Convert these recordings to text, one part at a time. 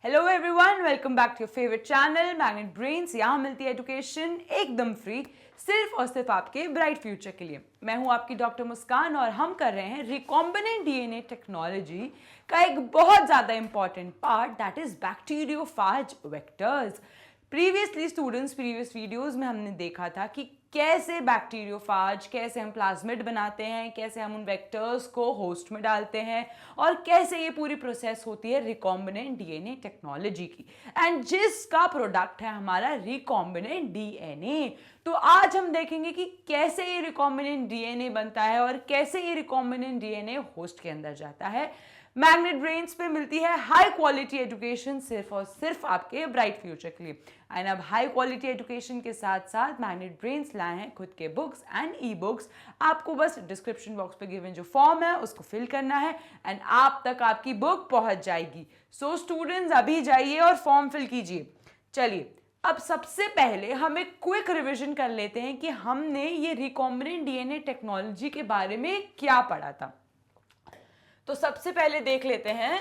Hello everyone, welcome back to your favourite channel Magnet Brains. यहाँ मिलती है education एकदम फ्री, सिर्फ और सिर्फ आपके ब्राइट फ्यूचर के लिए। मैं हूँ आपकी डॉक्टर मुस्कान और हम कर रहे हैं रिकॉम्बिनेंट डीएनए टेक्नोलॉजी का एक बहुत ज़्यादा important part, that is bacteriophage vectors. Previously students, previous videos में हमने देखा था कि कैसे बैक्टीरियोफेज, कैसे हम प्लाज्मिड बनाते हैं, कैसे हम उन वेक्टर्स को होस्ट में डालते हैं और कैसे ये पूरी प्रोसेस होती है रिकॉम्बिनेंट डीएनए टेक्नोलॉजी की, एंड जिसका प्रोडक्ट है हमारा रिकॉम्बिनेंट डीएनए। तो आज हम देखेंगे कि कैसे ये रिकॉम्बिनेंट डीएनए बनता है और कैसे ये रिकॉम्बिनेंट डीएनए होस्ट के अंदर जाता है। मैग्नेट ब्रेन्स पे मिलती है हाई क्वालिटी एजुकेशन सिर्फ और सिर्फ आपके ब्राइट फ्यूचर के लिए। एंड अब हाई क्वालिटी एजुकेशन के साथ साथ मैग्नेट ब्रेन्स लाए हैं खुद के बुक्स एंड ई बुक्स। आपको बस डिस्क्रिप्शन बॉक्स पे गिवन जो फॉर्म है उसको फिल करना है एंड आप तक आपकी बुक पहुंच जाएगी। सो स्टूडेंट्स, अभी जाइए और फॉर्म फिल कीजिए। चलिए, अब सबसे पहले हम एक क्विक रिवीजन कर लेते हैं कि हमने ये रिकॉम्बिनेंट डीएनए टेक्नोलॉजी के बारे में क्या पढ़ा था। तो सबसे पहले देख लेते हैं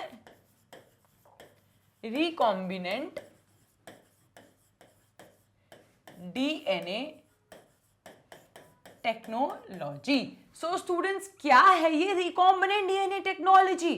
recombinant DNA technology. So students, क्या है ये रिकॉम्बिनेंट डीएनए टेक्नोलॉजी?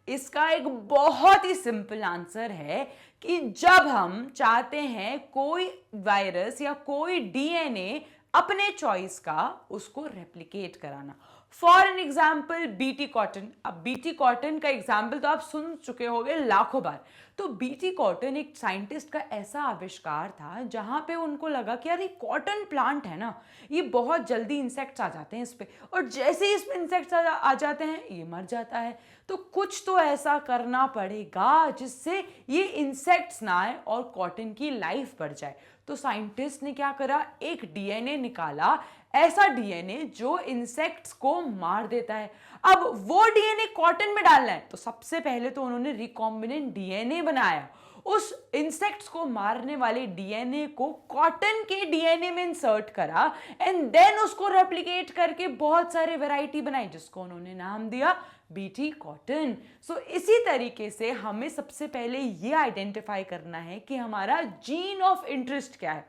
इसका एक बहुत ही सिंपल आंसर है कि जब हम चाहते हैं कोई वायरस या कोई डीएनए अपने चॉइस का उसको रेप्लिकेट कराना। For an example BT cotton. अब बीटी कॉटन का एग्जाम्पल तो आप सुन चुके होंगे लाखों बार। तो बीटी कॉटन एक साइंटिस्ट का ऐसा आविष्कार था जहां पे उनको लगा कि यार ये कॉटन प्लांट है ना, ये बहुत जल्दी इंसेक्ट्स आ जाते हैं इस पे, और जैसे ही इसमें इंसेक्ट्स आ जाते हैं ये मर जाता है। तो कुछ तो ऐसा करना पड़ेगा जिससे ये इंसेक्ट्स ना आए और कॉटन की लाइफ बढ़ जाए। तो साइंटिस्ट ने क्या करा, एक डीएनए निकाला, ऐसा डीएनए जो इंसेक्ट्स को मार देता है। अब वो डीएनए कॉटन में डालना है, तो सबसे पहले तो उन्होंने रिकॉम्बिनेंट डीएनए बनाया। उस इंसेक्ट्स को मारने वाले डीएनए को कॉटन के डीएनए में इंसर्ट करा एंड देन उसको रेप्लिकेट करके बहुत सारे वैरायटी बनाई जिसको उन्होंने नाम दिया बीटी कॉटन। सो इसी तरीके से हमें सबसे पहले ये आइडेंटिफाई करना है कि हमारा जीन ऑफ इंटरेस्ट क्या है।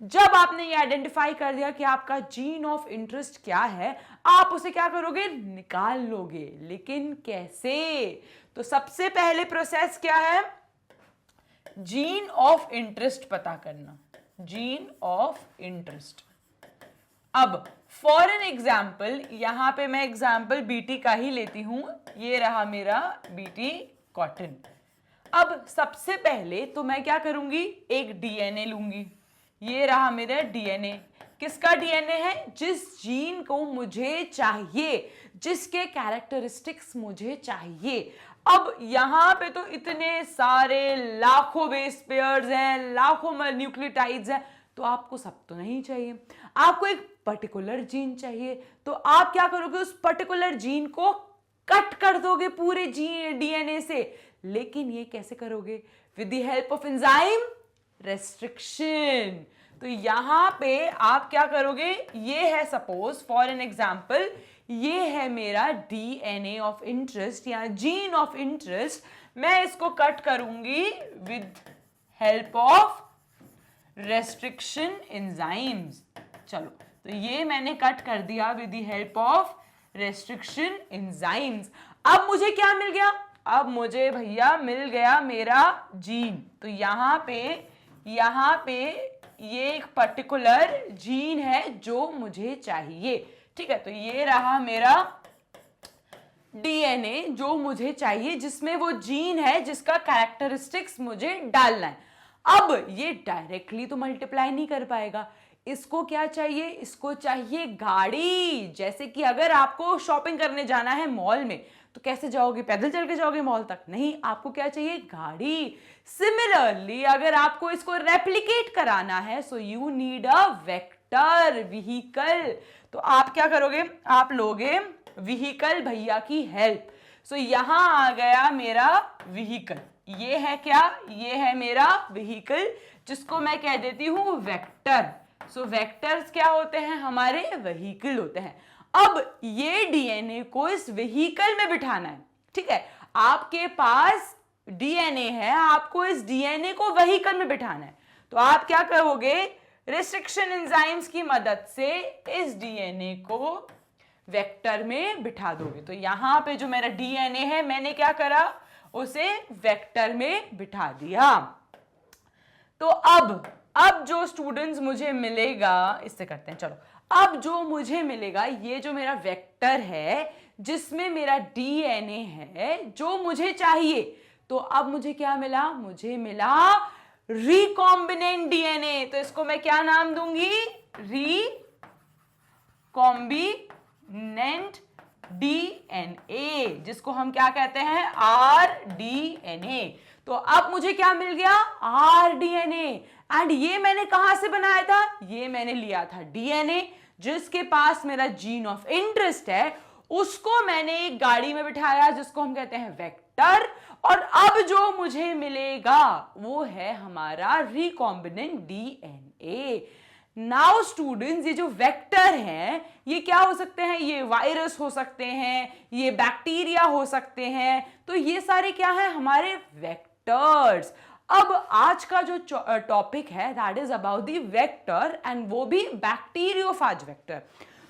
जब आपने ये आइडेंटिफाई कर दिया कि आपका जीन ऑफ इंटरेस्ट क्या है, आप उसे क्या करोगे, निकाल लोगे। लेकिन कैसे? तो सबसे पहले प्रोसेस क्या है, जीन ऑफ इंटरेस्ट पता करना। Gene of interest. अब फॉर एन एग्जाम्पल, यहां पे मैं एग्जाम्पल बीटी का ही लेती हूं। ये रहा मेरा बीटी कॉटन। अब सबसे पहले तो मैं क्या करूंगी, एक डीएनए लूंगी। ये रहा मेरा डीएनए। किसका डीएनए है? जिस जीन को मुझे चाहिए, जिसके कैरेक्टरिस्टिक्स मुझे चाहिए। अब यहां पे तो इतने सारे लाखों बेस पेयर्स हैं, लाखों न्यूक्लियोटाइड्स हैं, तो आपको सब तो नहीं चाहिए। आपको एक पर्टिकुलर जीन चाहिए, तो आप क्या करोगे, उस पर्टिकुलर जीन को कट कर दोगे पूरे जीन डीएनए से। लेकिन ये कैसे करोगे? With the help of enzyme restriction. तो यहां पे आप क्या करोगे, ये है सपोज फॉर एन एग्जांपल, ये है मेरा डीएनए ऑफ इंटरेस्ट या जीन ऑफ इंटरेस्ट। मैं इसको कट करूंगी with help of restriction enzymes. चलो, तो ये मैंने कट कर दिया with the help of restriction enzymes. अब मुझे क्या मिल गया? अब मुझे भैया मिल गया मेरा जीन। तो यहां पे ये एक पर्टिकुलर जीन है जो मुझे चाहिए। ठीक है, तो ये रहा मेरा डीएनए जो मुझे चाहिए, जिसमें वो जीन है जिसका कैरेक्टरिस्टिक्स मुझे डालना है। अब ये डायरेक्टली तो मल्टीप्लाई नहीं कर पाएगा। इसको क्या चाहिए? इसको चाहिए गाड़ी। जैसे कि अगर आपको शॉपिंग करने जाना है मॉल में, तो कैसे जाओगे? पैदल चल के जाओगे मॉल तक? नहीं, आपको क्या चाहिए? गाड़ी। सिमिलरली अगर आपको इसको रेप्लिकेट कराना है, so you need a vector, vehicle. तो आप क्या करोगे? आप लोगे व्हीकल भैया की हेल्प। सो यहां आ गया मेरा व्हीकल। ये है क्या? ये है मेरा व्हीकल, जिसको मैं कह देती हूं वेक्टर। सो वेक्टर्स क्या होते हैं? हमारे व्हीकल होते हैं। अब ये डीएनए को इस व्हीकल में बिठाना है। ठीक है, आपके पास डीएनए है, आपको इस डीएनए को व्हीकल में बिठाना है। तो आप क्या करोगे, रिस्ट्रिक्शन एंजाइम्स की मदद से इस डीएनए को वेक्टर में बिठा दोगे। तो यहां पे जो मेरा डीएनए है, मैंने क्या करा, उसे वेक्टर में बिठा दिया। तो अब जो स्टूडेंट्स मुझे मिलेगा, इससे करते हैं, चलो अब जो मुझे मिलेगा, ये जो मेरा वेक्टर है जिसमें मेरा डीएनए है जो मुझे चाहिए, तो अब मुझे क्या मिला, मुझे मिला रिकॉम्बिनेंट डीएनए। तो इसको मैं क्या नाम दूंगी, रिकॉम्बिनेंट डीएनए, जिसको हम क्या कहते हैं, आरडीएनए। तो अब मुझे क्या मिल गया, आरडीएनए। एंड ये मैंने कहां से बनाया था, ये मैंने लिया था डीएनए, जिसके पास मेरा जीन ऑफ इंटरेस्ट है, उसको मैंने एक गाड़ी में बिठाया जिसको हम कहते हैं वेक्टर। और अब जो मुझे मिलेगा वो है हमारा रिकॉम्बिनेंट डीएनए। नाउ स्टूडेंट्स, ये जो वेक्टर हैं ये क्या हो सकते हैं, ये वायरस हो सकते हैं, ये बैक्टीरिया हो सकते हैं। तो ये सारे क्या है, हमारे वेक्टर्स। अब आज का जो टॉपिक है that is about the vector, and वो भी बैक्टीरियोफाज वेक्टर।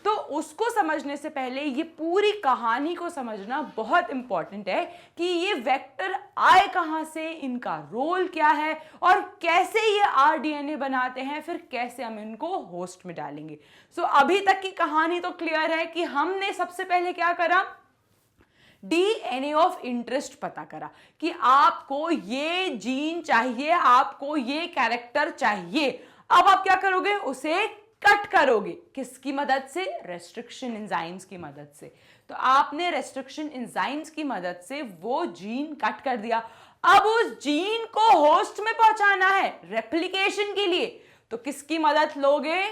तो उसको समझने से पहले ये पूरी कहानी को समझना बहुत इंपॉर्टेंट है कि ये वेक्टर आए कहां से, इनका रोल क्या है, और कैसे ये आरडीएनए बनाते हैं, फिर कैसे हम इनको होस्ट में डालेंगे। सो अभी तक की कहानी तो क्लियर है कि हमने सबसे पहले क्या करा, डीएनए ऑफ इंटरेस्ट पता करा कि आपको ये जीन चाहिए, आपको ये कैरेक्टर चाहिए। अब आप क्या करोगे, उसे कट करोगे, किसकी मदद से, रेस्ट्रिक्शन एंजाइम्स की मदद से। तो आपने रेस्ट्रिक्शन एंजाइम्स की मदद से वो जीन कट कर दिया। अब उस जीन को होस्ट में पहुंचाना है रेप्लिकेशन के लिए, तो किसकी मदद लोगे,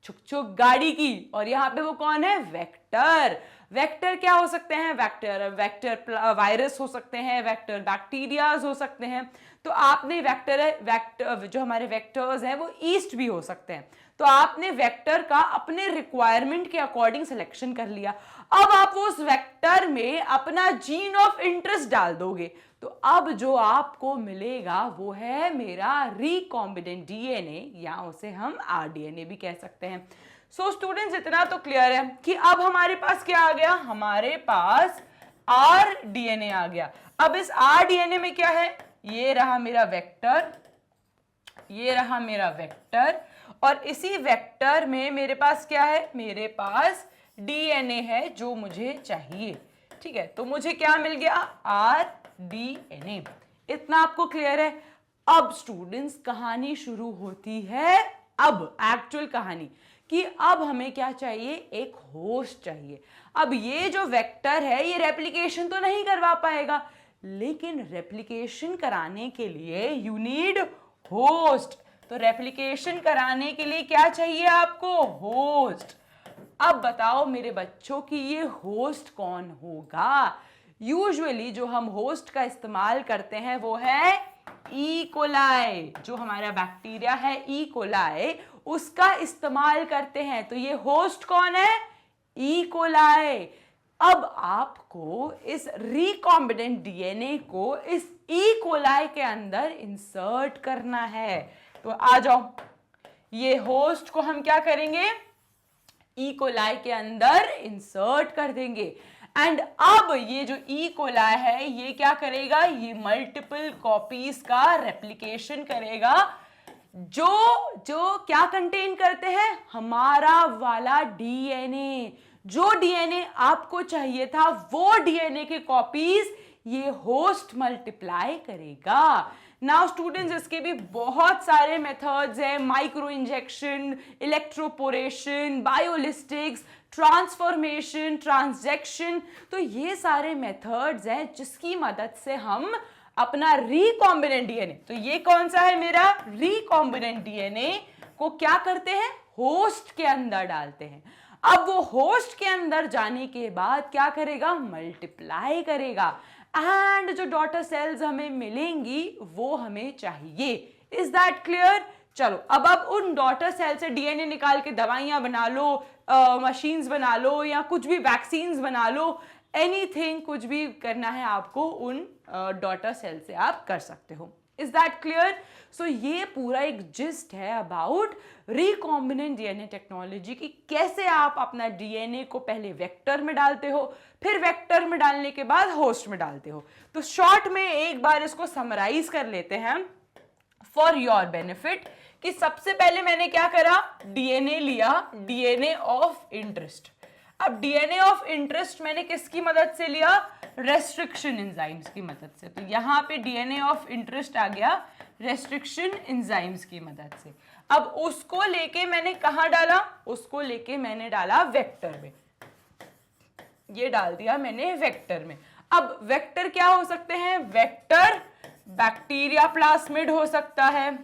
छुक छुक गाड़ी की। और यहां पे वो कौन है, वेक्टर। वेक्टर क्या हो सकते हैं, वेक्टर वायरस हो सकते हैं, वेक्टर बैक्टीरियाज हो सकते हैं। तो आपने वेक्टर जो हमारे वेक्टर्स हैं वो ईस्ट भी हो सकते हैं। तो आपने वेक्टर का अपने रिक्वायरमेंट के अकॉर्डिंग सिलेक्शन कर लिया। अब आप उस वेक्टर में अपना जीन ऑफ इंटरेस्ट डाल दोगे, तो अब जो आपको मिलेगा वो है मेरा रिकॉम्बिनेंट डीएनए, या उसे हम आरडीएनए भी कह सकते हैं। सो स्टूडेंट्स, इतना तो क्लियर है कि अब हमारे पास क्या आ गया, हमारे पास आरडीएनए आ गया। अब इस आरडीएनए में क्या है, ये रहा मेरा वेक्टर, ये रहा मेरा वेक्टर, और इसी वेक्टर में मेरे पास क्या है, मेरे पास डीएनए है जो मुझे चाहिए। ठीक है, तो मुझे क्या मिल गया, आरडीएनए। इतना आपको क्लियर है। अब स्टूडेंट्स, कहानी शुरू होती है, अब एक्चुअल कहानी, कि अब हमें क्या चाहिए, एक होस्ट चाहिए। अब ये जो वेक्टर है ये रेप्लिकेशन तो नहीं करवा पाएगा, लेकिन रेप्लिकेशन कराने के लिए यू नीड होस्ट। तो रेप्लिकेशन कराने के लिए क्या चाहिए आपको, होस्ट। अब बताओ मेरे बच्चों कि ये होस्ट कौन होगा। यूजुअली जो हम होस्ट का इस्तेमाल करते हैं वो है ई कोलाई, जो हमारा बैक्टीरिया है ई कोलाई, उसका इस्तेमाल करते हैं। तो ये होस्ट कौन है, ई कोलाई। अब आपको इस रिकॉम्बिनेंट डीएनए को इस ई कोलाई के अंदर इंसर्ट करना है। तो आ जाओ, ये होस्ट को हम क्या करेंगे, ई कोलाई के अंदर इंसर्ट कर देंगे। एंड अब ये जो ई कोलाई है ये क्या करेगा, ये मल्टीपल कॉपीज का रेप्लिकेशन करेगा, जो क्या कंटेन करते हैं, हमारा वाला डीएनए। जो डीएनए आपको चाहिए था वो डीएनए के कॉपीज ये होस्ट मल्टीप्लाई करेगा। नाउ स्टूडेंट्स, इसके भी बहुत सारे मेथड्स हैं, micro injection, electroporation, बायोलिस्टिक्स, transformation, transaction. तो ये सारे मेथड्स हैं जिसकी मदद से हम अपना रिकॉम्बिनेंट डीएनए, तो ये कौन सा है मेरा रिकॉम्बिनेंट डीएनए, को क्या करते हैं, होस्ट के अंदर डालते हैं। अब वो होस्ट के अंदर जाने के बाद क्या करेगा, मल्टीप्लाई करेगा, एंड जो डॉटर सेल्स हमें मिलेंगी वो हमें चाहिए। Is that clear. चलो अब उन डॉटर सेल से डीएनए निकाल के दवाइयां बना लो, मशीन्स बना लो, या कुछ भी वैक्सीन्स बना लो, एनीथिंग, कुछ भी करना है आपको उन डॉटर सेल से आप कर सकते हो। Is that clear? सो ये पूरा एक जिस्ट है अबाउट रिकॉम्बिनेंट डीएनए टेक्नोलॉजी की, कैसे आप अपना डीएनए को पहले वेक्टर में डालते हो, फिर वेक्टर में डालने के बाद होस्ट में डालते हो। तो शॉर्ट में एक बार इसको समराइज कर लेते हैं फॉर योर बेनिफिट कि सबसे पहले मैंने क्या करा, डीएनए लिया, डीएनए ऑफ इंटरेस्ट। अब डीएनए ऑफ इंटरेस्ट मैंने किसकी मदद से लिया, रेस्ट्रिक्शन एंजाइम्स की मदद से। तो यहां पे डीएनए ऑफ इंटरेस्ट आ गया रेस्ट्रिक्शन एंजाइम्स की मदद से। अब उसको लेके मैंने कहां डाला, उसको लेके मैंने डाला वेक्टर में, ये डाल दिया मैंने वेक्टर में। अब वेक्टर क्या हो सकते हैं, वेक्टर बैक्टीरिया प्लाज्मिड हो सकता है,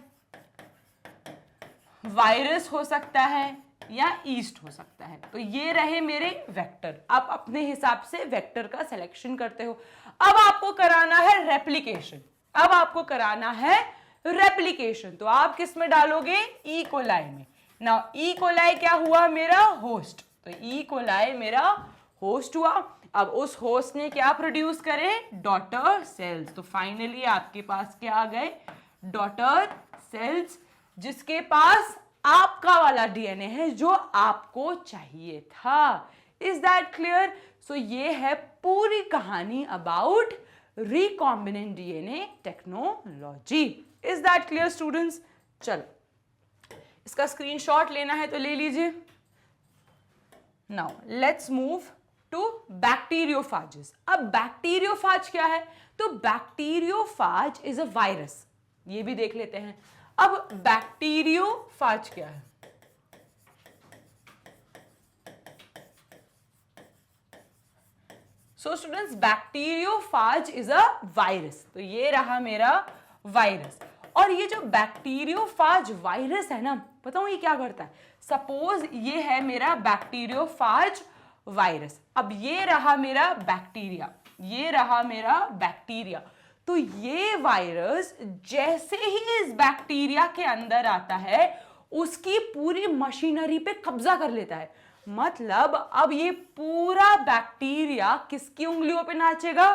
वायरस हो सकता है, या ईस्ट हो सकता है। तो ये रहे मेरे वेक्टर। आप अपने हिसाब से वेक्टर का सिलेक्शन करते हो। अब आपको कराना है रेप्लिकेशन, अब आपको कराना है रेप्लिकेशन। तो आप किस में डालोगे, ई कोलाई में। नाउ ई कोलाई क्या हुआ, मेरा होस्ट। तो ई कोलाई मेरा होस्ट हुआ। अब उस होस्ट ने क्या प्रोड्यूस करे, डॉटर सेल्स। तो फाइनली आपके पास क्या आ गए, डॉटर सेल्स, जिसके पास आपका वाला डीएनए है जो आपको चाहिए था। Is that clear? सो ये है पूरी कहानी about recombinant DNA technology. Is that clear students? चलो इसका स्क्रीनशॉट लेना है तो ले लीजिए। Now let's move to bacteriophages. अब बैक्टीरियोफाज क्या है, तो बैक्टीरियोफाज इज अ वायरस, ये भी देख लेते हैं। अब बैक्टीरियोफाज क्या है, so students bacteriophage is a virus. तो ये रहा मेरा वायरस। और ये जो बैक्टीरियोफाज वायरस है ना, बताऊं ये क्या करता है। सपोज ये है मेरा बैक्टीरियोफाज वायरस। अब ये रहा मेरा बैक्टीरिया, ये रहा मेरा बैक्टीरिया। तो ये वायरस जैसे ही इस बैक्टीरिया के अंदर आता है, उसकी पूरी मशीनरी पे कब्जा कर लेता है। मतलब अब ये पूरा बैक्टीरिया किसकी उंगलियों पे नाचेगा,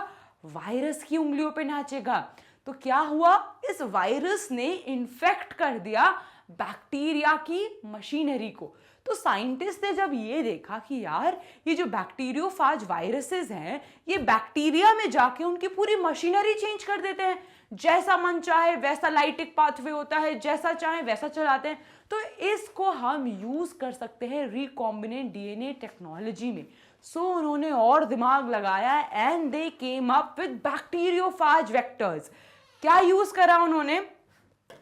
वायरस की उंगलियों पे नाचेगा। तो क्या हुआ, इस वायरस ने इन्फेक्ट कर दिया बैक्टीरिया की मशीनरी को। तो साइंटिस्ट ने जब ये देखा कि यार ये जो बैक्टीरियोफाज वायरसेस हैं, ये बैक्टीरिया में जाके उनकी पूरी मशीनरी चेंज कर देते हैं, जैसा मन चाहे वैसा लाइटिक पाथवे होता है, जैसा चाहे वैसा चलाते हैं। तो इसको हम यूज कर सकते हैं रिकॉम्बिनेंट डीएनए टेक्नोलॉजी में। सो उन्होंने और दिमाग लगाया and they came up with bacteriophage vectors. क्या यूज करा उन्होंने,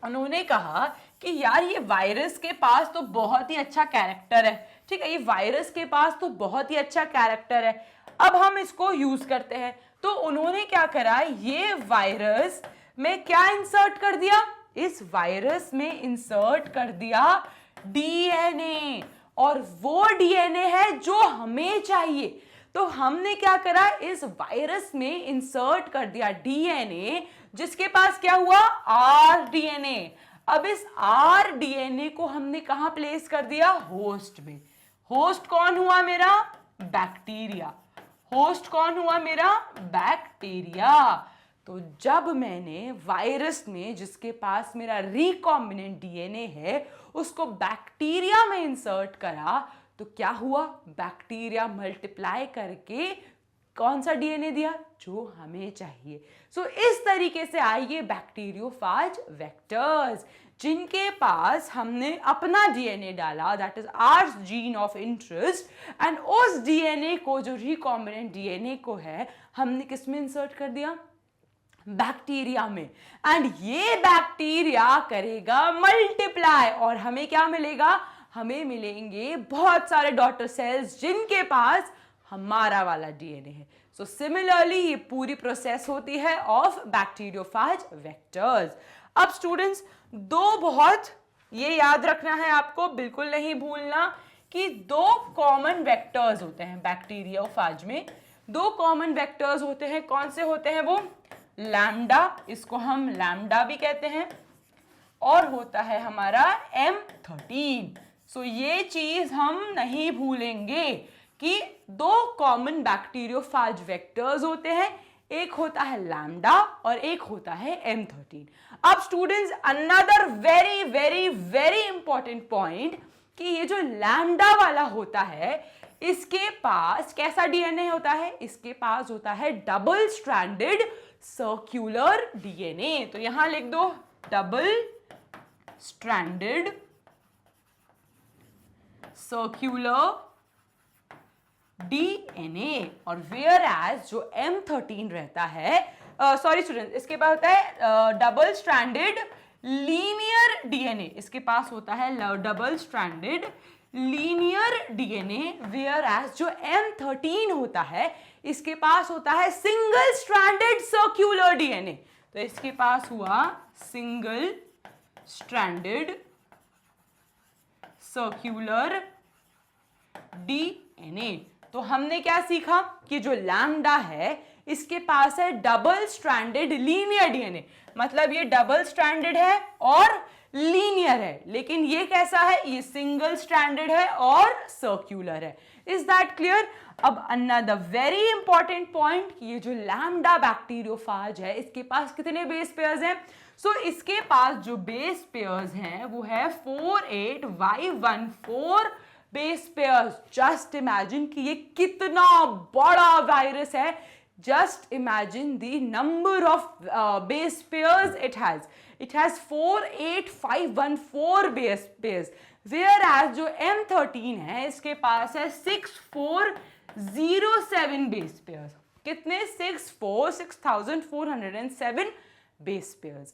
उन्होंने कहा कि यार ये वायरस के पास तो बहुत ही अच्छा कैरेक्टर है, ठीक है, ये वायरस के पास तो बहुत ही अच्छा कैरेक्टर है, अब हम इसको यूज करते हैं। तो उन्होंने क्या करा, ये वायरस में क्या इंसर्ट कर दिया, इस वायरस में इंसर्ट कर दिया डीएनए, और वो डीएनए है जो हमें चाहिए। तो हमने क्या करा, इस वायरस में इंसर्ट कर दिया डीएनए, जिसके पास क्या हुआ, आरडीएनए। अब इस आरडीएनए को हमने कहां प्लेस कर दिया, होस्ट में। होस्ट कौन हुआ मेरा, बैक्टीरिया। होस्ट कौन हुआ मेरा, बैक्टीरिया। तो जब मैंने वायरस में, जिसके पास मेरा रिकॉम्बिनेंट डीएनए है, उसको बैक्टीरिया में इंसर्ट करा, तो क्या हुआ, बैक्टीरिया मल्टीप्लाई करके कौन सा डीएनए दिया, जो हमें चाहिए। सो इस तरीके से आइए बैक्टीरियोफाज वेक्टर्स, जिनके पास हमने अपना डीएनए डाला, that is our gene of interest, and उस डीएनए को, जो रिकॉम्बिनेंट डीएनए को है, हमने किस में इंसर्ट कर दिया, बैक्टीरिया में। एंड ये बैक्टीरिया करेगा मल्टीप्लाई, और हमें क्या मिलेगा, हमें मिलेंगे बहुत सारे डॉटर सेल्स जिनके पास हमारा वाला डीएनए है। सो सिमिलरली ये पूरी प्रोसेस होती है ऑफ बैक्टीरियोफाज वेक्टर्स। अब स्टूडेंट्स दो बहुत ये याद रखना है आपको, बिल्कुल नहीं भूलना कि दो कॉमन वेक्टर्स होते हैं बैक्टीरियोफाज में। दो कॉमन वेक्टर्स होते हैं, कौन से होते हैं वो, लैम्डा, इसको हम लैम्डा भी कहते हैं, और होता है हमारा M13। सो ये चीज हम नहीं भूलेंगे कि दो कॉमन बैक्टीरियोफाज वेक्टर्स होते हैं, एक होता है लैम्डा और एक होता है M13। अब students another very very very important point कि ये जो लैम्डा वाला होता है इसके पास कैसा डीएनए होता है, इसके पास होता है डबल स्ट्रैंडेड सर्क्यूलर डीएनए। तो यहां लिख दो डबल स्ट्रैंडेड सर्क्यूलर डीएनए। और वेयर एज जो M13 रहता है, सॉरी स्टूडेंट, इसके पास होता है डबल स्ट्रैंडेड लीनियर डीएनए, इसके पास होता है double stranded linear DNA, whereas जो M13 होता है इसके पास होता है सिंगल स्ट्रैंडेड सर्क्यूलर डीएनए। तो इसके पास हुआ सिंगल स्ट्रैंडेड सर्क्यूलर डीएनए। तो हमने क्या सीखा कि जो लैम्डा है इसके पास है डबल स्ट्रैंडेड लीनियर डीएनए, मतलब ये डबल स्ट्रैंडेड है और लीनियर है, लेकिन ये कैसा है, ये सिंगल स्ट्रैंडेड है और सर्क्यूलर है। Is that clear? अब अनदर वेरी इंपॉर्टेंट पॉइंट, ये जो लैम्डा बैक्टीरियोफाज है इसके पास कितने बेस पेयर्स हैं? सो इसके पास जो बेस पेयर्स हैं वो है 48514 बेस पेयर्स। जस्ट इमेजिन कि ये कितना बड़ा वायरस है, just imagine the number of base pairs it has 48514 base pairs, whereas जो M13 है इसके पास है 6407 बेस पेयर्स। कितने? 6407 बेस पेयर्स।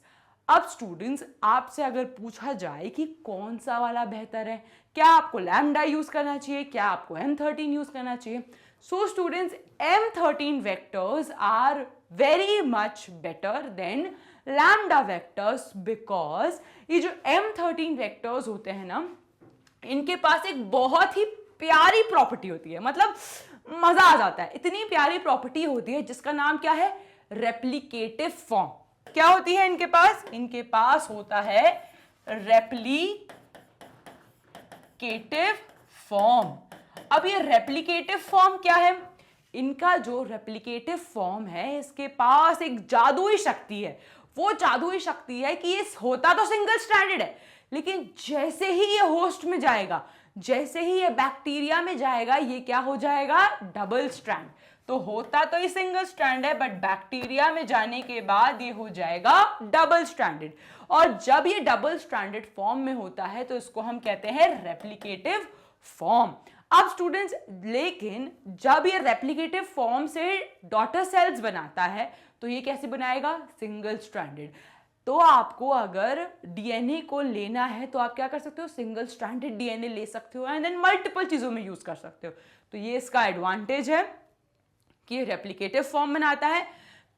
अब स्टूडेंट्स आपसे अगर पूछा जाए कि कौन सा वाला बेहतर है, क्या आपको लैम्डा यूज करना चाहिए, क्या आपको M13 यूज करना चाहिए? So students M13 vectors are very much better than lambda vectors, because ये जो M13 वेक्टर्स होते हैं ना इनके पास एक बहुत ही प्यारी प्रॉपर्टी होती है, मतलब मजा आ जाता है। इतनी प्यारी प्रॉपर्टी होती है जिसका नाम क्या है? Replicative form. क्या होती है इनके पास? इनके पास होता है रेप्लिकेटिव फॉर्म। अब ये रेप्लिकेटिव फॉर्म क्या है? इनका जो रेप्लिकेटिव फॉर्म है इसके पास एक जादुई शक्ति है। वो जादुई शक्ति है कि ये होता तो सिंगल स्ट्रैंडेड है, लेकिन जैसे ही ये होस्ट में जाएगा, जैसे ही ये बैक्टीरिया में जाएगा, ये क्या हो जाएगा? Double strand. तो होता तो ये सिंगल स्ट्रैंड है, बट बैक्टीरिया में जाने के बाद ये हो जाएगा डबल स्ट्रैंडेड। और जब ये डबल स्ट्रैंडेड फॉर्म में होता है तो इसको हम कहते हैं रेप्लिकेटिव फॉर्म। अब स्टूडेंट्स, लेकिन जब ये रेप्लिकेटिव फॉर्म से डॉटर सेल्स बनाता है तो ये कैसे बनाएगा? Single stranded. तो आपको अगर डीएनए को लेना है तो आप क्या कर सकते हो? सिंगल स्ट्रैंडेड डीएनए ले सकते हो एंड देन मल्टीपल चीजों में यूज कर सकते हो। तो ये इसका एडवांटेज है कि रेप्लिकेटिव फॉर्म बनाता है,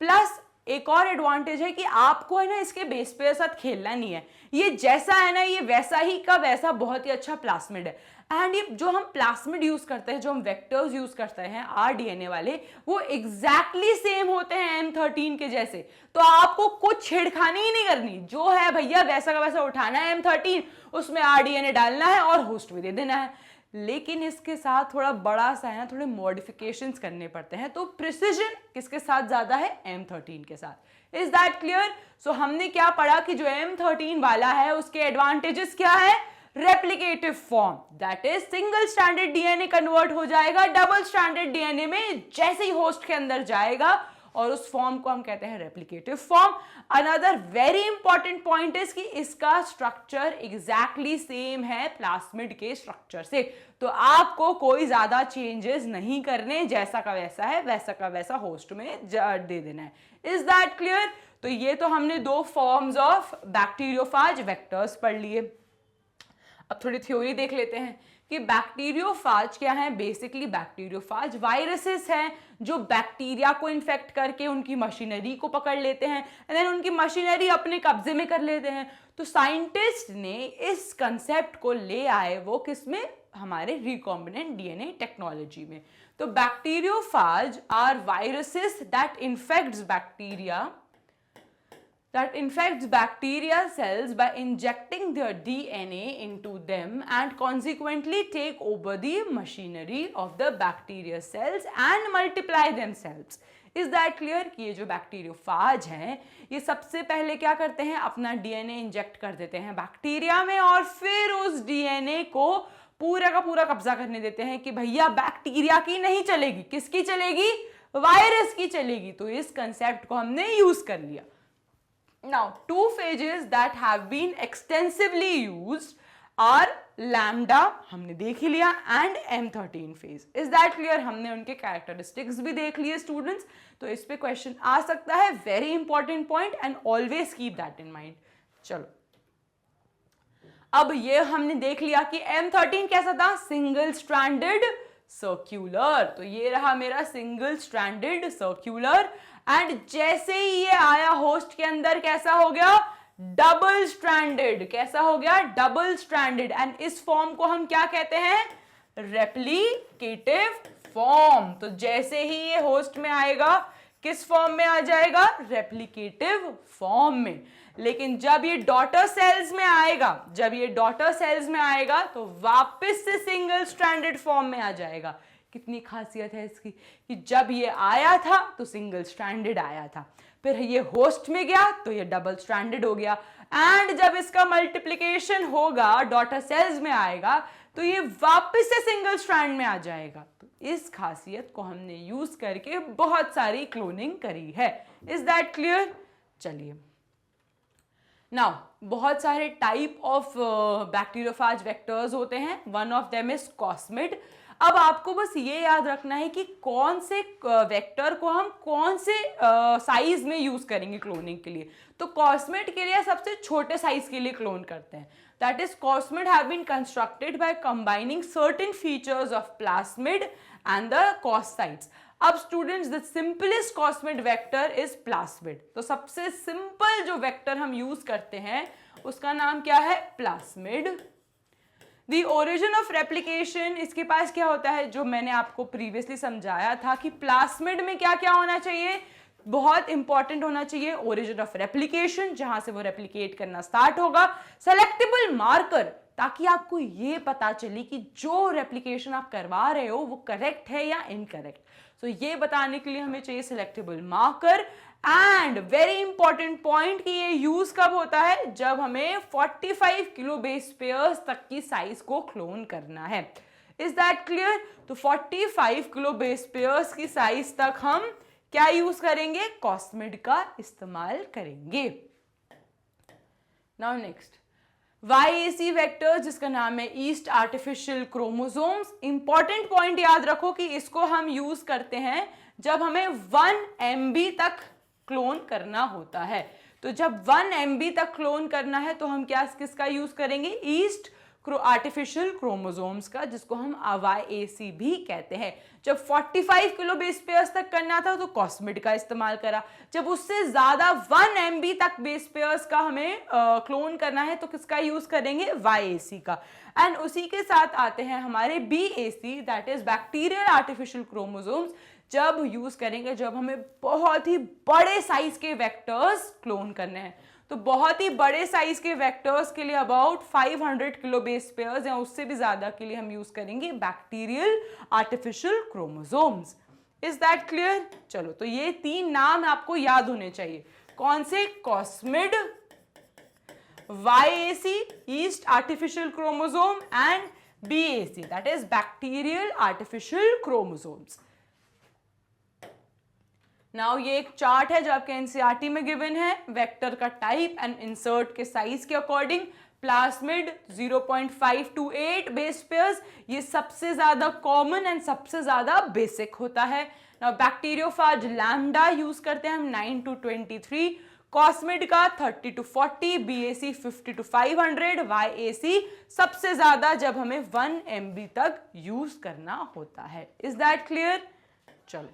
प्लस एक और एडवांटेज है कि आपको है ना इसके बेस पेयर साथ खेलना नहीं है। ये जैसा है ना ये वैसा ही का वैसा बहुत ही अच्छा प्लास्मिड है। एंड ये जो हम प्लास्मिड यूज करते हैं, जो हम वेक्टर्स यूज करते हैं आरडीएनए वाले, वो एग्जैक्टली सेम होते हैं M13 के जैसे। तो आपको कुछ छेड़खानी ही नहीं करनी, जो है भैया वैसा का वैसा उठाना है M13, उसमें आरडीएनए डालना है और होस्ट भी दे देना है। लेकिन इसके साथ थोड़ा बड़ा सा है ना, थोड़े मॉडिफिकेशंस करने पड़ते हैं। तो प्रिसिजन किसके साथ ज्यादा है? M13 के साथ। Is that clear? सो हमने क्या पढ़ा कि जो M13 वाला है उसके एडवांटेजेस क्या है? Replicative form, that is single stranded DNA convert हो जाएगा डबल स्ट्रैंडेड डीएनए में जैसे ही होस्ट के अंदर जाएगा, और उस फॉर्म को हम कहते हैं replicative form. Another very important point is कि इसका स्ट्रक्चर एग्जैक्टली सेम है प्लास्मिड के स्ट्रक्चर से। तो आपको कोई ज्यादा चेंजेस नहीं करने, जैसा का वैसा है वैसा का वैसा होस्ट में दे देना है। Is that clear? तो ये तो हमने दो फॉर्म्स ऑफ बैक्टीरियोफाज वेक्टर्स पढ़ लिए। अब थोड़ी थ्योरी देख लेते हैं कि बैक्टीरियोफाज क्या है। बेसिकली बैक्टीरियोफाज वायरसेस हैं जो बैक्टीरिया को इन्फेक्ट करके उनकी मशीनरी को पकड़ लेते हैं एंड देन उनकी मशीनरी अपने कब्जे में कर लेते हैं। तो साइंटिस्ट ने इस कंसेप्ट को ले आए वो किसमें? हमारे रिकॉम्बिनेंट डीएनए टेक्नोलॉजी में। तो bacteriophage are viruses that infects bacteria that infects bacteria cells by injecting their DNA into them and consequently take over the machinery of the bacteria cells and multiply themselves. Is that clear? कि ये जो bacteriophage हैं ये सबसे पहले क्या करते हैं, अपना डीएनए इंजेक्ट कर देते हैं बैक्टीरिया में और फिर उस डीएनए को पूरा का पूरा कब्जा करने देते हैं कि भैया बैक्टीरिया की नहीं चलेगी, किसकी चलेगी, वायरस की चलेगी। तो इस कंसेप्ट को हमने यूज कर लिया। Now, two phages that have been extensively used are lambda, हमने देख ही लिया, and M13 phase. Is that clear? हमने उनके characteristics भी देख लिए स्टूडेंट्स, तो इस पे क्वेश्चन आ सकता है, very important point and always keep that in mind. चलो, अब ये हमने देख लिया कि M13 कैसा था, सिंगल स्ट्रैंडेड सर्क्यूलर, तो ये रहा मेरा सिंगल स्ट्रैंडेड सर्क्यूलर, एंड जैसे ही ये आया होस्ट के अंदर कैसा हो गया, डबल स्ट्रैंडेड, कैसा हो गया, डबल स्ट्रैंडेड, एंड इस फॉर्म को हम क्या कहते हैं, रेप्लिकेटिव फॉर्म। तो जैसे ही ये होस्ट में आएगा किस फॉर्म में आ जाएगा, रेप्लिकेटिव फॉर्म में। लेकिन जब ये डॉटर सेल्स में आएगा, जब ये डॉटर सेल्स में आएगा तो वापस से सिंगल स्ट्रैंडेड फॉर्म में आ जाएगा। कितनी खासियत है इसकी कि जब ये आया था तो सिंगल स्ट्रैंडेड आया था, फिर ये होस्ट में गया तो ये डबल स्ट्रैंडेड हो गया, एंड जब इसका मल्टीप्लिकेशन होगा डॉटर सेल्स में आएगा तो ये वापस से सिंगल स्ट्रैंड में आ जाएगा। तो इस खासियत को हमने यूज करके बहुत सारी क्लोनिंग करी है। Is that clear? चलिए, नाउ बहुत सारे टाइप ऑफ बैक्टीरियोफाज वेक्टर्स होते हैं, one of them is cosmid. अब आपको बस ये याद रखना है कि कौन से वेक्टर को हम कौन से साइज में यूज करेंगे क्लोनिंग के लिए। तो कॉस्मिड के लिए सबसे छोटे साइज के लिए क्लोन करते हैं, that is cosmid have been constructed by combining certain features of plasmid and the cos sites. अब students, the simplest cosmid vector is plasmid. तो सबसे सिंपल जो वेक्टर हम यूज करते हैं उसका नाम क्या है, plasmid. The origin of replication, इसके पास क्या होता है, जो मैंने आपको प्रीवियसली समझाया था कि प्लास्मिड में क्या क्या होना चाहिए, बहुत इंपॉर्टेंट होना चाहिए ओरिजिन ऑफ रेप्लिकेशन, जहां से वो रेप्लिकेट करना स्टार्ट होगा, सेलेक्टेबल मार्कर, ताकि आपको ये पता चले कि जो रेप्लिकेशन आप करवा रहे हो वो करेक्ट है या इनकरेक्ट। सो ये बताने के लिए हमें चाहिए selectable marker, and very important point कि ये यूज कब होता है, जब हमें 45 किलो बेस पेयर्स तक की साइज को क्लोन करना है। Is that clear? तो 45 किलो बेस पेयर्स की साइज तक हम क्या यूज करेंगे, कॉस्मिड का इस्तेमाल करेंगे। नाउ नेक्स्ट, YAC वेक्टर, जिसका नाम है yeast artificial chromosomes. Important point याद रखो कि इसको हम यूज करते हैं जब हमें 1 MB तक क्लोन करना होता है। तो जब 1 MB तक क्लोन करना है तो हम क्या किसका यूज करेंगे, ईस्ट आर्टिफिशियल क्रोमोसोम्स का, जिसको हम YAC भी कहते हैं। जब 45 किलो बेस पेयर्स तक करना था तो कॉस्मिड का इस्तेमाल करा, जब उससे ज्यादा 1 MB तक बेस पेयर्स का हमें क्लोन करना है तो किसका यूज करेंगे, YAC का। एंड उसी के साथ आते हैं हमारे BAC, that is bacterial artificial chromosomes, जब यूज करेंगे जब हमें बहुत ही बड़े साइज के वेक्टर्स क्लोन करने हैं। तो बहुत ही बड़े साइज के वेक्टर्स के लिए अबाउट 500 किलो बेस पेयर्स या उससे भी ज्यादा के लिए हम यूज करेंगे bacterial artificial chromosomes. Is that clear? चलो, तो ये 3 नाम आपको याद होने चाहिए। कौन से, cosmid, YAC yeast artificial chromosome and BAC that is bacterial artificial chromosomes. Now ये एक चार्ट है जो आपके एनसीईआरटी में गिवन है, वेक्टर का टाइप एंड इंसर्ट के साइज के अकॉर्डिंग। प्लास्मिड 0.528 बेस पेयर्स, ये सबसे ज्यादा कॉमन एंड सबसे ज्यादा बेसिक होता है। नाउ बैक्टीरियोफाज लैम्डा यूज करते हैं हम 9 to 23, कॉस्मिड का 30 to 40, BAC 50 to 500, YAC सबसे ज्यादा जब हमें 1 MB तक यूज करना होता है। Is that clear? चलो,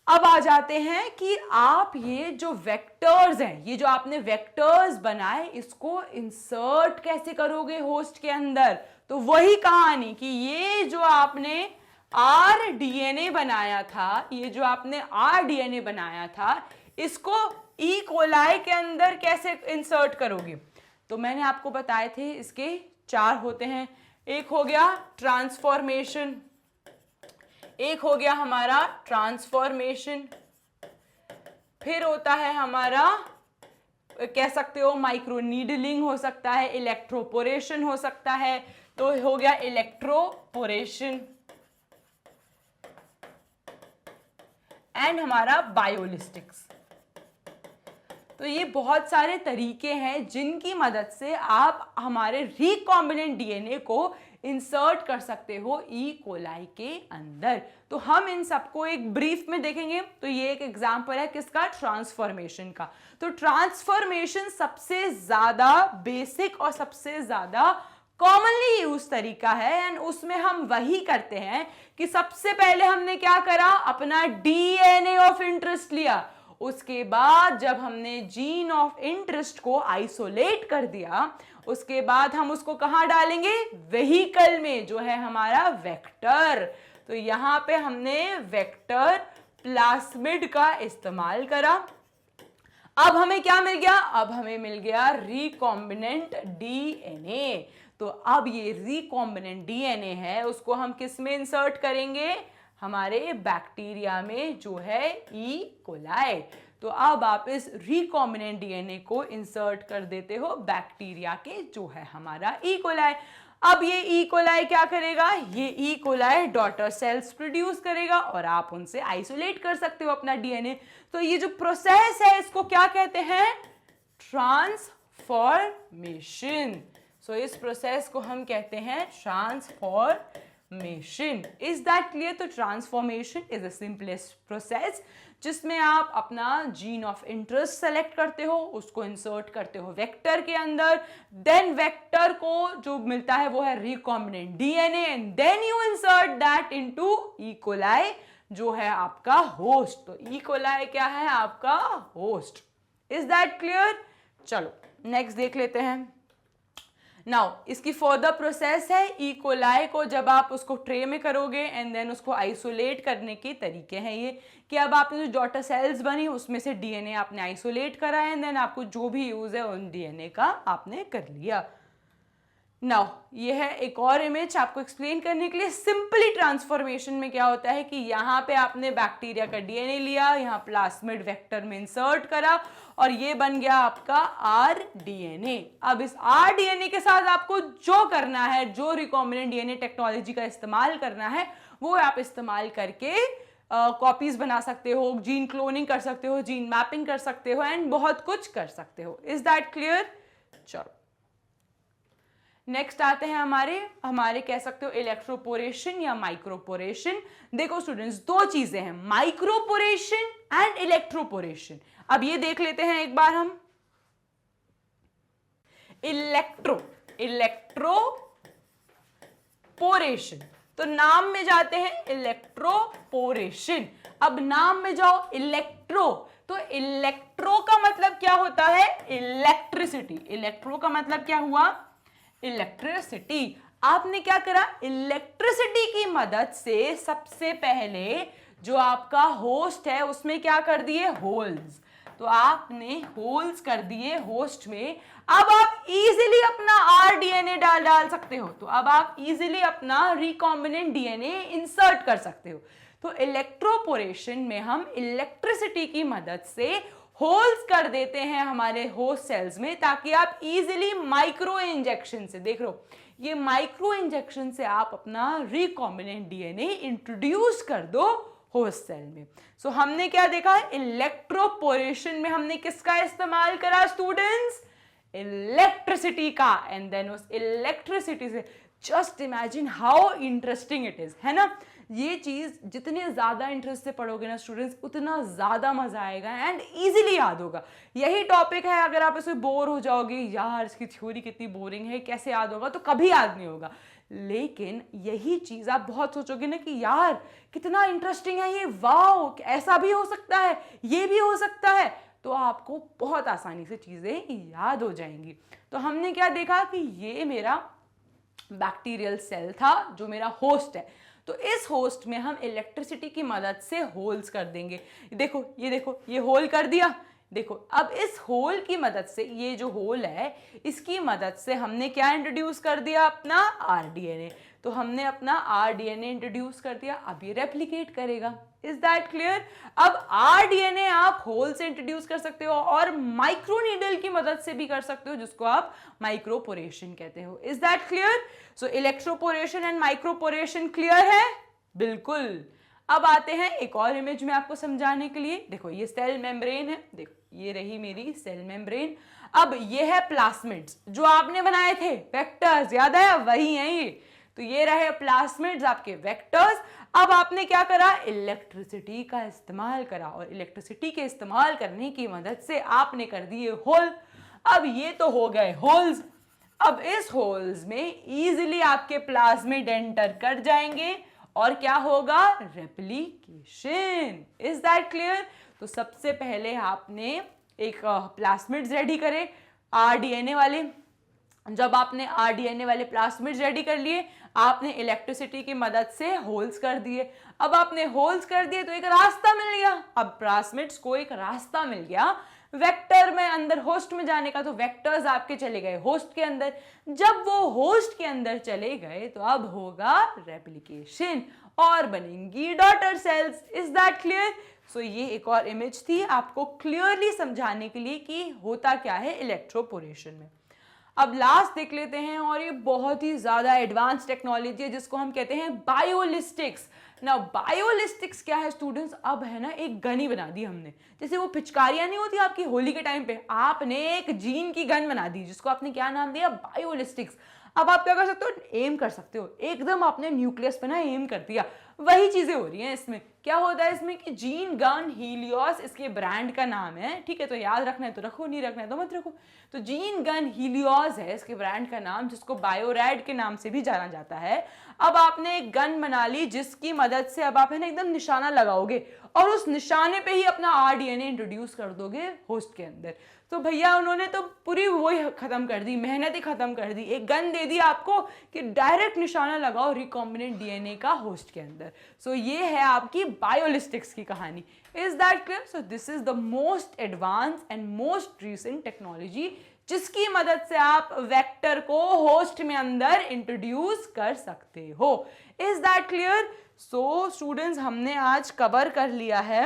अब आ जाते हैं कि आप ये जो वेक्टर्स हैं, ये जो आपने वेक्टर्स बनाए, इसको इंसर्ट कैसे करोगे होस्ट के अंदर। तो वही कहानी कि ये जो आपने RDNA बनाया था, ये जो आपने RDNA बनाया था, इसको ई कोलाई के अंदर कैसे इंसर्ट करोगे? तो मैंने आपको बताए थे इसके 4 होते हैं। एक हो गया ट्रांसफॉर्मेशन, एक हो गया हमारा ट्रांसफॉर्मेशन, फिर होता है हमारा, कह सकते हो माइक्रो नीडलिंग हो सकता है, इलेक्ट्रोपोरेशन हो सकता है, तो हो गया इलेक्ट्रोपोरेशन, एंड हमारा बायोलिस्टिक्स। तो ये बहुत सारे तरीके हैं जिनकी मदद से आप हमारे रिकॉम्बिनेंट डीएनए को इंसर्ट कर सकते हो ई कोलाई के अंदर। तो हम इन सबको एक ब्रीफ में देखेंगे। तो ये एक एग्जांपल है किसका? ट्रांसफॉर्मेशन का। तो ट्रांसफॉर्मेशन सबसे ज्यादा बेसिक और सबसे ज्यादा कॉमनली यूज तरीका है, एंड उसमें हम वही करते हैं कि सबसे पहले हमने क्या करा, अपना डीएनए ऑफ इंटरेस्ट लिया, उसके बाद जब हमने जीन ऑफ इंटरेस्ट को आइसोलेट कर दिया, उसके बाद हम उसको कहां डालेंगे? वेहिकल में, जो है हमारा वेक्टर। तो यहां पे हमने वेक्टर प्लास्मिड का इस्तेमाल करा। अब हमें क्या मिल गया? अब हमें मिल गया रिकॉम्बिनेंट डीएनए। तो अब ये रिकॉम्बिनेंट डीएनए है, उसको हम किस में इंसर्ट करेंगे? हमारे बैक्टीरिया में, जो है ई कोलाई। तो अब आप इस रिकॉम्बिनेंट डीएनए को इंसर्ट कर देते हो बैक्टीरिया के, जो है हमारा ई कोलाई। अब ये ई कोलाई क्या करेगा? ये E coli daughter cells produce करेगा और आप उनसे आइसोलेट कर सकते हो अपना डीएनए। तो ये जो प्रोसेस है इसको क्या कहते हैं? ट्रांसफॉर्मेशन। सो इस प्रोसेस को हम कहते हैं ट्रांसफॉर्मेशन। Is that clear? तो transformation is the simplest process जिसमें आप अपना जीन ऑफ इंटरेस्ट सेलेक्ट करते हो, उसको इंसर्ट करते हो वेक्टर के अंदर, देन वेक्टर को जो मिलता है वो है recombinant DNA, and then you insert that into E coli, जो है आपका होस्ट। तो ई कोलाई क्या है? आपका होस्ट। Is that clear? चलो नेक्स्ट देख लेते हैं। नाउ इसकी फर्दर प्रोसेस है, ई कोलाई को जब आप उसको ट्रे में करोगे एंड देन उसको आइसोलेट करने के तरीके हैं ये, कि अब आपने जो डॉटर सेल्स बनी उसमें से डीएनए आपने आइसोलेट करा है, एंड देन आपको जो भी यूज है उन डीएनए का आपने कर लिया। नाउ ये है एक और इमेज आपको एक्सप्लेन करने के लिए। सिंपली ट्रांसफॉर्मेशन में क्या होता है कि यहाँ पे आपने बैक्टीरिया का डीएनए लिया, यहाँ प्लास्मिड वेक्टर में इंसर्ट करा और ये बन गया आपका आर डीएनए। अब इस आर डीएनए के साथ आपको जो करना है, जो रिकॉम्बिनेंट डीएनए टेक्नोलॉजी का इस्तेमाल करना है, वो आप इस्तेमाल करके कॉपीज बना सकते हो, जीन क्लोनिंग कर सकते हो, जीन मैपिंग कर सकते हो, एंड बहुत कुछ कर सकते हो। Is that clear? चलो नेक्स्ट आते हैं हमारे कह सकते हो इलेक्ट्रोपोरेशन या माइक्रोपोरेशन। देखो स्टूडेंट्स, दो चीजें हैं, माइक्रोपोरेशन एंड इलेक्ट्रोपोरेशन। अब ये देख लेते हैं एक बार हम। इलेक्ट्रोपोरेशन, तो नाम में जाते हैं इलेक्ट्रोपोरेशन। अब नाम में जाओ इलेक्ट्रो, तो इलेक्ट्रो का मतलब क्या होता है? इलेक्ट्रिसिटी। इलेक्ट्रो का मतलब क्या हुआ? इलेक्ट्रिसिटी। आपने क्या करा? इलेक्ट्रिसिटी की मदद से सबसे पहले जो आपका होस्ट है उसमें क्या कर दिए? होल्स। तो आपने होल्स कर दिए होस्ट में। अब आप इजीली अपना आरडीएनए डाल सकते हो। तो अब आप इजीली अपना रिकॉम्बिनेंट डीएनए इंसर्ट कर सकते हो। तो इलेक्ट्रोपोरेशन में हम इलेक्ट्रिसिटी की मदद से होल्स कर देते हैं हमारे होस्ट सेल्स में, ताकि आप इजीली माइक्रो इंजेक्शन से, देख लो ये माइक्रो इंजेक्शन से आप अपना रिकॉम्बिनेंट डीएनए इंट्रोड्यूस कर दो होस्ट सेल में। सो हमने क्या देखा? इलेक्ट्रोपोरेशन में हमने किसका इस्तेमाल करा स्टूडेंट्स? इलेक्ट्रिसिटी का। एंड देन उस इलेक्ट्रिसिटी से just imagine how interesting it is, है ना? ये चीज जितने ज्यादा इंटरेस्ट से पढ़ोगे ना स्टूडेंट्स, उतना ज्यादा मजा आएगा एंड इजीली याद होगा। यही टॉपिक है, अगर आप इसमें बोर हो जाओगे, यार इसकी थ्योरी कितनी बोरिंग है, कैसे याद होगा, तो कभी याद नहीं होगा। लेकिन यही चीज आप बहुत सोचोगे ना कि यार कितना इंटरेस्टिंग है ये, वाओ ऐसा भी हो सकता है, ये भी हो सकता है, तो आपको बहुत आसानी से चीजें याद हो जाएंगी। तो हमने क्या देखा कि ये मेरा बैक्टीरियल सेल था जो मेरा होस्ट है। तो इस होस्ट में हम इलेक्ट्रिसिटी की मदद से होल्स कर देंगे। देखो ये होल कर दिया, देखो अब इस होल की मदद से, ये जो होल है इसकी मदद से हमने क्या इंट्रोड्यूस कर दिया, अपना आरडीएनए। तो हमने अपना आरडीएनए इंट्रोड्यूस कर दिया, अब ये रेप्लिकेट करेगा। Is that clear? अब आरडीएनए आप होल से इंट्रोड्यूस कर सकते हो और माइक्रोनीडल की मदद से भी कर सकते हो, जिसको आप माइक्रोपोरेशन कहते हो। Is that clear? So electroporation and microporation clear है? बिल्कुल। अब आते हैं एक और इमेज में आपको समझाने के लिए। देखो ये सेल मेम्ब्रेन है, देखो ये रही मेरी सेल मेम्ब्रेन। अब ये है प्लाज्मिड्स जो आपने बनाए थे, वेक्टर्स, याद है? वही है ये। तो ये रहे प्लाज्मिड्स आपके वेक्टर्स। अब आपने क्या करा, इलेक्ट्रिसिटी का इस्तेमाल करा और इलेक्ट्रिसिटी के इस्तेमाल करने की मदद से आपने कर दिए होल। अब ये तो हो गए होल्स। अब इस होल्स में इजीली आपके प्लाज्मिड एंटर कर जाएंगे और क्या होगा, रेप्लिकेशन। Is that clear? तो सबसे पहले आपने एक प्लाज्मिड्स रेडी करे आरडीएनए वाले। जब आपने आरडीएनए वाले प्लाज्मिड्स रेडी कर लिए, आपने इलेक्ट्रिसिटी की मदद से होल्स कर दिए। अब आपने होल्स कर दिए तो एक रास्ता मिल गया। अब प्लाज्मिड्स को एक रास्ता मिल गया वेक्टर में अंदर होस्ट में जाने का, तो वेक्टर्स आपके चले गए होस्ट के अंदर। जब वो होस्ट के अंदर चले गए तो अब होगा रेप्लिकेशन और बनेंगी daughter cells. Is that clear? So ये एक और इमेज थी आपको क्लियरली समझाने के लिए कि होता क्या है इलेक्ट्रोपोरेशन में। अब लास्ट देख लेते हैं, और ये बहुत ही ज्यादा एडवांस टेक्नोलॉजी है जिसको हम कहते हैं बायोलिस्टिक्स। ना बायोलिस्टिक्स क्या है स्टूडेंट्स? अब है ना एक गन ही बना दी हमने, जैसे वो पिचकारियां नहीं होती आपकी होली के टाइम पे, आपने एक जीन की गन बना दी जिसको आपने क्या नाम दिया, बायोलिस्टिक्स। अब आप क्या कर सकते हो, एम कर सकते हो, एकदम आपने न्यूक्लियस पे ना एम कर दिया। वही चीजें हो रही हैं इसमें। क्या होता है इसमें कि जीन गन हीलियोस इसके ब्रांड का नाम है, ठीक है? तो याद रखना है तो रखो, नहीं रखना है तो मत रखो। तो जीन गन हीलियोस है इसके ब्रांड का नाम, जिसको बायोरैड के नाम से भी जाना जाता है। अब आपने एक गन बना ली जिसकी मदद से अब आप है ना एकदम निशाना लगाओगे और उस निशाने पे ही अपना आरडीएनए इंट्रोड्यूस कर दोगे होस्ट के अंदर। तो भैया उन्होंने तो पूरी वही खत्म कर दी, मेहनत ही खत्म कर दी। एक गन दे दी आपको कि डायरेक्ट निशाना लगाओ रिकॉम्बिनेंट डीएनए का होस्ट के अंदर। सो ये है आपकी बायोलिस्टिक्स की कहानी। Is that clear? So this is the most advance and most recent technology जिसकी मदद से आप वेक्टर को होस्ट में अंदर इंट्रोड्यूस कर सकते हो। Is that clear? So students हमने आज कवर कर लिया है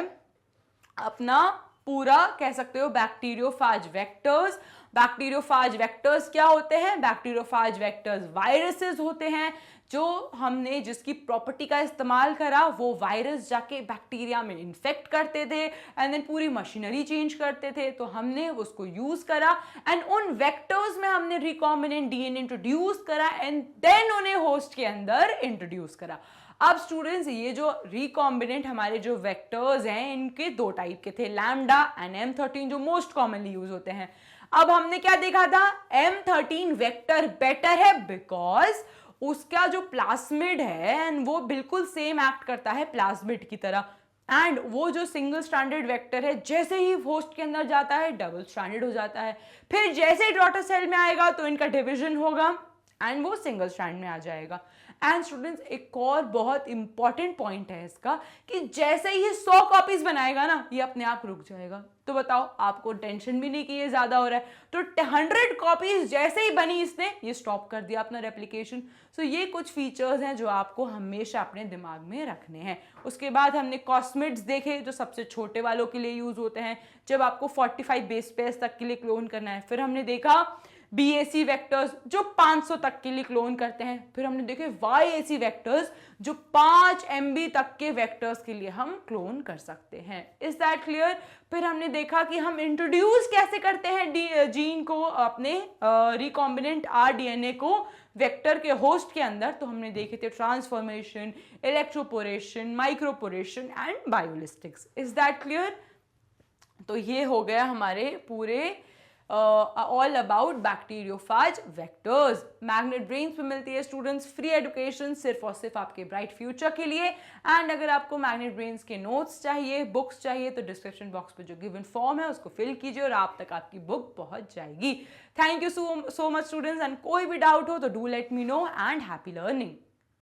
अपना पूरा, कह सकते हो, बैक्टीरियोफाज वेक्टर्स। बैक्टीरियोफाज वेक्टर्स क्या होते हैं? बैक्टीरियोफाज वेक्टर्स वायरसेस होते हैं जो हमने जिसकी प्रॉपर्टी का इस्तेमाल करा, वो वायरस जाके बैक्टीरिया में इन्फेक्ट करते थे एंड देन पूरी मशीनरी चेंज करते थे। तो हमने उसको यूज करा एंड उन वेक्टर्स में हमने रिकॉम्बिनेंट डीएनए इंट्रोड्यूस करा एंड देन उन्हें होस्ट के अंदर इंट्रोड्यूस करा। अब स्टूडेंट्स ये जो रिकॉम्बिनेंट हमारे जो वेक्टर्स हैं इनके दो टाइप के थे, लैम्डा एंड M13, जो मोस्ट कॉमनली यूज होते हैं। अब हमने क्या देखा था, M13 वेक्टर बेटर है बिकॉज उसका जो प्लाज्मिड है एंड वो बिल्कुल सेम एक्ट करता है प्लाज्मिड की तरह। एंड वो जो सिंगल स्ट्रैंडेड वेक्टर है जैसे ही होस्ट के अंदर जाता है डबल स्ट्रैंडेड हो जाता है, फिर जैसे ही डॉटर सेल में आएगा तो इनका डिविजन होगा एंड वो सिंगल स्ट्रैंड में आ जाएगा। एंड स्टूडेंट्स एक और बहुत इंपॉर्टेंट पॉइंट है इसका कि जैसे ही ये 100 कॉपीज बनाएगा ना ये अपने आप रुक जाएगा। तो बताओ, आपको टेंशन भी नहीं कि ये ज्यादा हो रहा है, तो 100 कॉपीज जैसे ही बनी इसने ये स्टॉप कर दिया अपना रेप्लिकेशन। सो ये कुछ फीचर्स हैं जो आपको हमेशा अपने दिमाग में रखने हैं। उसके बाद हमने कॉस्मिड्स देखे जो सबसे छोटे वालों के लिए यूज होते हैं जब आपको 45 बेस पेयर्स तक के लिए क्लोन करना है। फिर हमने देखा BAC वेक्टर्स जो 500 तक के लिए क्लोन करते हैं। फिर हमने देखे YAC वेक्टर्स जो 5 MB तक के वेक्टर्स के लिए हम क्लोन कर सकते हैं। Is that clear? फिर हमने देखा कि हम इंट्रोड्यूस कैसे करते हैं जीन को, अपने रिकॉम्बिनेंट RDNA को वेक्टर के होस्ट के अंदर। तो हमने देखे थे transformation, electroporation, microporation and biolistics. Is that clear? तो ये हो गया हमारे पूरे all about bacteriophage vectors. Magnet Brains पे मिलती है स्टूडेंट्स फ्री एजुकेशन सिर्फ और सिर्फ आपके ब्राइट फ्यूचर के लिए। एंड अगर आपको मैग्नेट ब्रेन्स के नोट्स चाहिए, बुक्स चाहिए, तो डिस्क्रिप्शन बॉक्स पे जो गिवन फॉर्म है उसको फिल कीजिए और आप तक आपकी बुक पहुंच जाएगी। Thank you so much students, and कोई भी डाउट हो तो do let me know and happy learning.